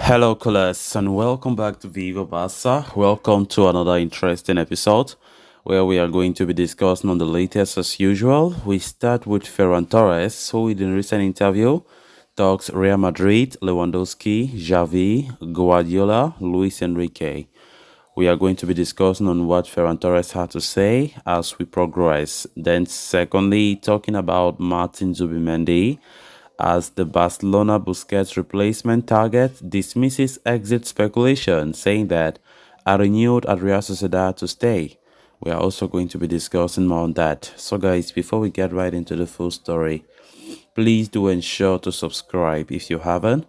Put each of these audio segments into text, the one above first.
Hello, Colas, and welcome back to Vivo Barca. Welcome to another interesting episode where we are going to be discussing on the latest as usual. We start with Ferran Torres, who in a recent interview talks Real Madrid, Lewandowski, Xavi, Guardiola, Luis Enrique. We are going to be discussing on what Ferran Torres had to say as we progress. Then, secondly, talking about Martin Zubimendi as the Barcelona Busquets replacement target dismisses exit speculation, saying that a renewed at Real Sociedad to stay. We are also going to be discussing more on that. So, guys, before we get right into the full story, please do ensure to subscribe if you haven't.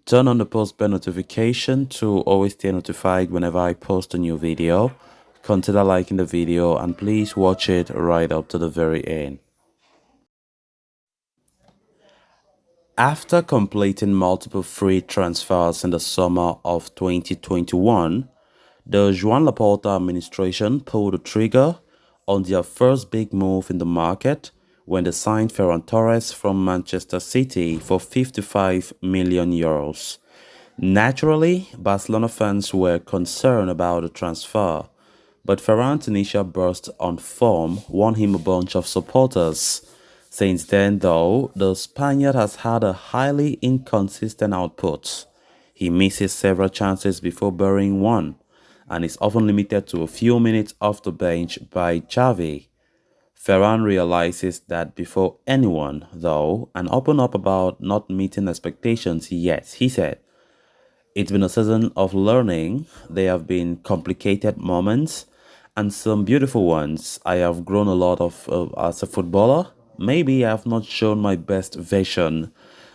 Turn on the post bell notification to always stay notified whenever I post a new video. Consider liking the video and please watch it right up to the very end. After completing multiple free transfers in the summer of 2021, the Joan Laporta administration pulled the trigger on their first big move in the market when they signed Ferran Torres from Manchester City for 55 million euros. Naturally, Barcelona fans were concerned about the transfer, but Ferran's initial burst on form won him a bunch of supporters. Since then, though, the Spaniard has had a highly inconsistent output. He misses several chances before burying one, and is often limited to a few minutes off the bench by Xavi. Ferran realizes that before anyone, though, and opened up about not meeting expectations yet. He said, "It's been a season of learning. There have been complicated moments and some beautiful ones. I have grown a lot as a footballer. Maybe I have not shown my best version,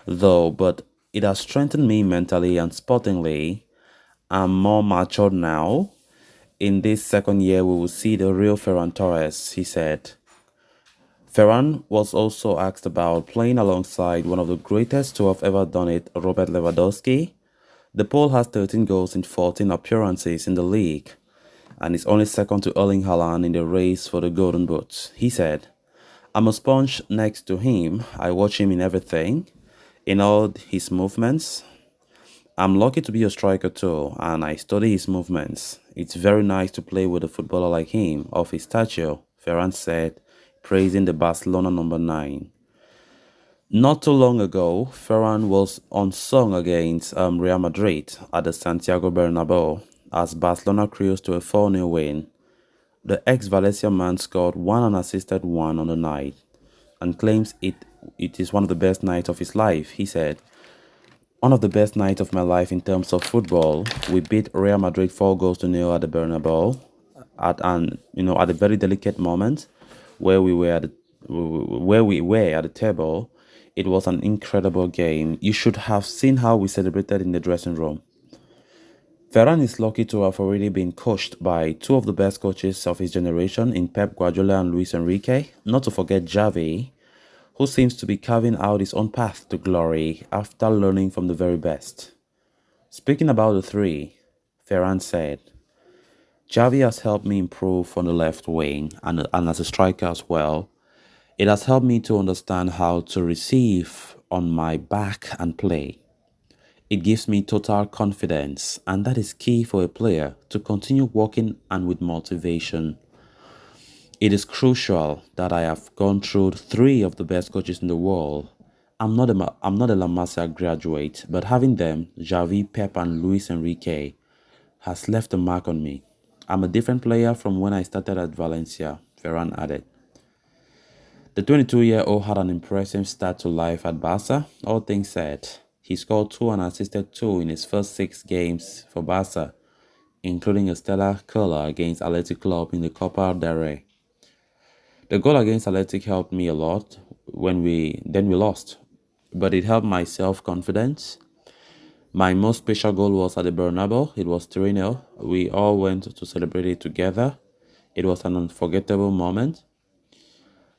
though, but it has strengthened me mentally and sportingly. I'm more matured now. In this second year, we will see the real Ferran Torres," he said. Ferran was also asked about playing alongside one of the greatest to have ever done it, Robert Lewandowski. The Pole has 13 goals in 14 appearances in the league and is only second to Erling Haaland in the race for the Golden Boot. He said, "I'm a sponge next to him. I watch him in everything, in all his movements. I'm lucky to be a striker too, and I study his movements. It's very nice to play with a footballer like him of his stature," Ferran said, praising the Barcelona number 9. Not too long ago, Ferran was unsung against Real Madrid at the Santiago Bernabeu as Barcelona cruised to a 4-0 win. The ex-Valencia man scored one and assisted one on the night and claims it is one of the best nights of his life. He said, "One of the best nights of my life in terms of football. We beat Real Madrid 4 goals to 0 at the Bernabeu at a very delicate moment where we were at the table. It was an incredible game. You should have seen how we celebrated in the dressing room." Ferran is lucky to have already been coached by two of the best coaches of his generation in Pep Guardiola and Luis Enrique, not to forget Xavi, who seems to be carving out his own path to glory after learning from the very best. Speaking about the three, Ferran said, "Xavi has helped me improve on the left wing and as a striker as well. It has helped me to understand how to receive on my back and play. It gives me total confidence, and that is key for a player to continue working and with motivation. It is crucial that I have gone through three of the best coaches in the world. I'm not a La Masia graduate, but having them, Xavi, Pep, and Luis Enrique, has left a mark on me. I'm a different player from when I started at Valencia," Ferran added. The 22-year-old had an impressive start to life at Barca, all things said. He scored 2 and assisted 2 in his first 6 games for Barca, including a stellar curler against Athletic Club in the Copa del Rey. "The goal against Athletic helped me a lot when we lost, but it helped my self-confidence. My most special goal was at the Bernabeu. It was 3-0. We all went to celebrate it together. It was an unforgettable moment.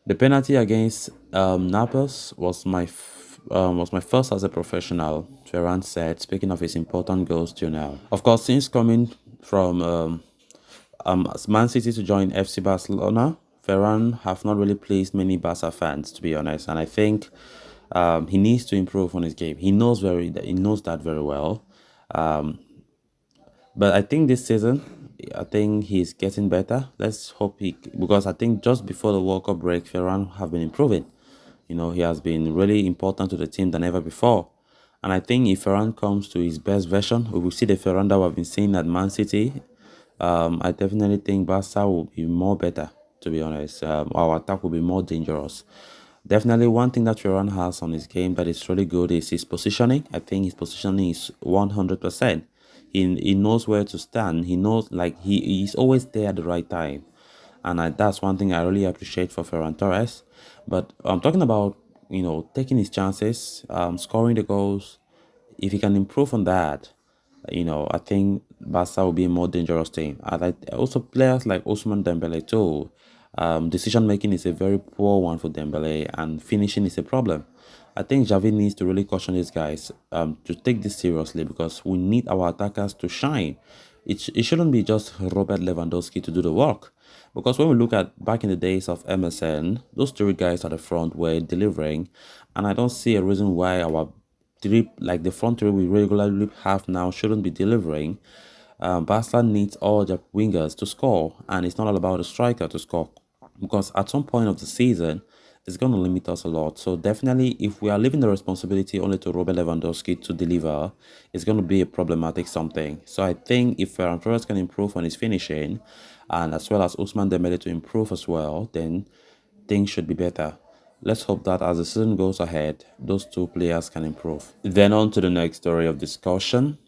The penalty against Naples was my first as a professional," Ferran said, speaking of his important goals till now. Of course, since coming from Man City to join FC Barcelona, Ferran have not really pleased many Barca fans, to be honest, and I think he needs to improve on his game. He knows that very well. But I think this season, I think he's getting better. Let's hope because I think just before the World Cup break, Ferran have been improving. He has been really important to the team than ever before. And I think if Ferran comes to his best version, we will see the Ferran that we've been seeing at Man City. I definitely think Barca will be more better, to be honest. Our attack will be more dangerous. Definitely, one thing that Ferran has on his game that is really good is his positioning. I think his positioning is 100%. He knows where to stand. He knows, like, he's always there at the right time. And that's one thing I really appreciate for Ferran Torres. But I'm talking about, taking his chances, scoring the goals. If he can improve on that, I think Barca will be a more dangerous team. I like also players like Ousmane Dembele too. Decision making is a very poor one for Dembele, and finishing is a problem. I think Xavi needs to really caution these guys to take this seriously because we need our attackers to shine. It shouldn't be just Robert Lewandowski to do the work. Because when we look at back in the days of MSN, those three guys at the front were delivering, and I don't see a reason why our three, like the front three we regularly have now, shouldn't be delivering. Barca needs all the wingers to score, and it's not all about the striker to score because at some point of the season, it's going to limit us a lot. So definitely, if we are leaving the responsibility only to Robert Lewandowski to deliver, it's going to be a problematic something. So I think if Ferran Torres can improve on his finishing, and as well as Ousmane Dembele to improve as well, then things should be better. Let's hope that as the season goes ahead, those two players can improve. Then on to the next story of discussion.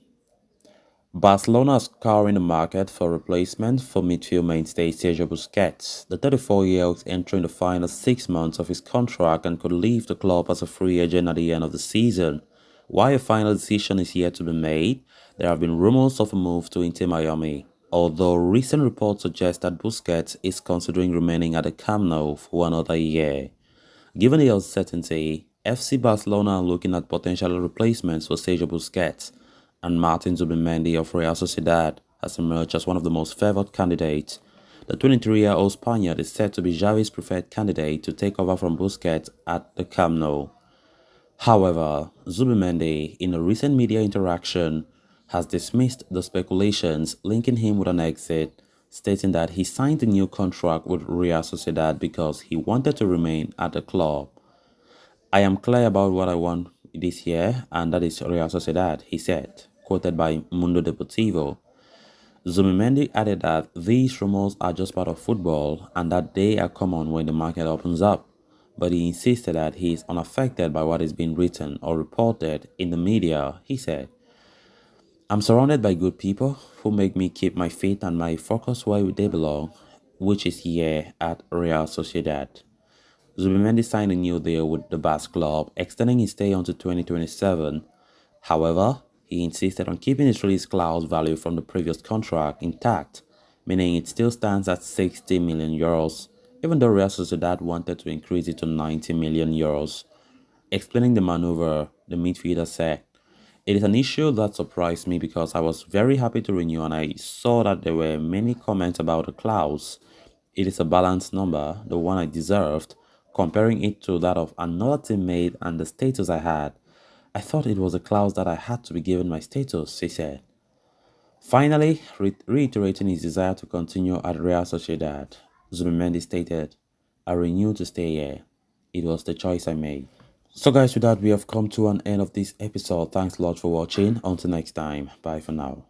Barcelona is scouring the market for replacement for midfield mainstay Sergio Busquets. The 34-year-old is entering the final 6 months of his contract and could leave the club as a free agent at the end of the season. While a final decision is yet to be made, there have been rumors of a move to Inter Miami, although recent reports suggest that Busquets is considering remaining at the Camp Nou for another year. Given the uncertainty, FC Barcelona are looking at potential replacements for Sergio Busquets, and Martin Zubimendi of Real Sociedad has emerged as one of the most favored candidates. The 23-year-old Spaniard is said to be Xavi's preferred candidate to take over from Busquets at the Camp Nou. However, Zubimendi, in a recent media interaction, has dismissed the speculations linking him with an exit, stating that he signed a new contract with Real Sociedad because he wanted to remain at the club. "I am clear about what I want this year, and that is Real Sociedad," he said, quoted by Mundo Deportivo. Zubimendi added that these rumors are just part of football and that they are common when the market opens up, but he insisted that he is unaffected by what is being written or reported in the media. He said, "I'm surrounded by good people who make me keep my feet and my focus where they belong, which is here at Real Sociedad." Zubimendi signed a new deal with the Basque club, extending his stay until 2027. However, he insisted on keeping his release clause value from the previous contract intact, meaning it still stands at 60 million euros, even though Real Sociedad wanted to increase it to 90 million euros. Explaining the maneuver, the midfielder said, "It is an issue that surprised me because I was very happy to renew and I saw that there were many comments about the clause. It is a balanced number, the one I deserved, comparing it to that of another teammate and the status I had. I thought it was a clause that I had to be given my status," he said. Finally, reiterating his desire to continue at Real Sociedad, Zubimendi stated, "I renewed to stay here. It was the choice I made." So guys, with that, we have come to an end of this episode. Thanks a lot for watching. Until next time, bye for now.